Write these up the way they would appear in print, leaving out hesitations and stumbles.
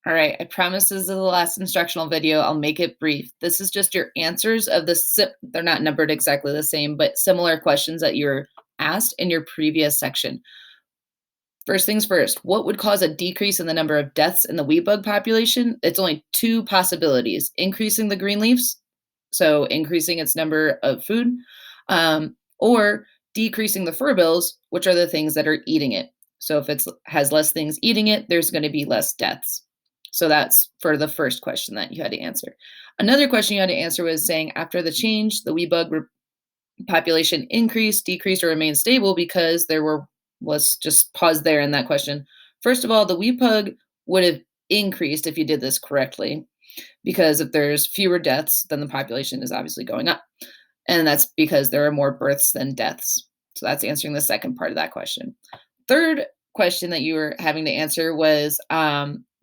All right, I promise this is the last instructional video. I'll make it brief. This is just your answers of they're not numbered exactly the same, but similar questions that you were asked in your previous section. First things first, what would cause a decrease in the number of deaths in the weed bug population? It's only two possibilities: increasing the green leaves, so increasing its number of food, or decreasing the fur bills, which are the things that are eating it. So if it has less things eating it, there's going to be less deaths. So that's for the first question that you had to answer. Another question you had to answer was saying after the change, the weed bug population increased, decreased, or remained stable because there were, let's just pause there in that question. First of all, the weed bug would have increased if you did this correctly, because if there's fewer deaths, then the population is obviously going up. And that's because there are more births than deaths. So that's answering the second part of that question. Third question that you were having to answer was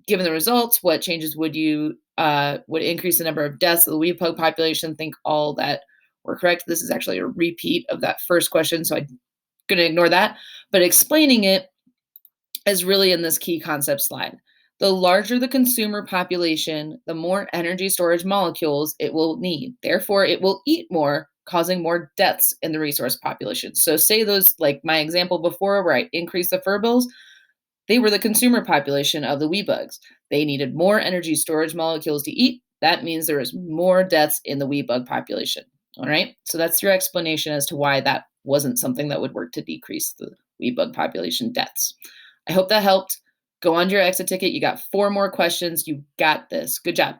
given the results, what changes would you would increase the number of deaths of the weed bug population? Think all that were correct. This is actually a repeat of that first question, so I'm going to ignore that. But explaining it is really in this key concept slide. The larger the consumer population, the more energy storage molecules it will need. Therefore, it will eat more, causing more deaths in the resource population. So, say those, like my example before, where I increased the fur bills, they were the consumer population of the weed bugs. They needed more energy storage molecules to eat. That means there is more deaths in the weed bug population. All right. So that's your explanation as to why that wasn't something that would work to decrease the weed bug population deaths. I hope that helped. Go on to your exit ticket. You got 4 more questions. You got this. Good job.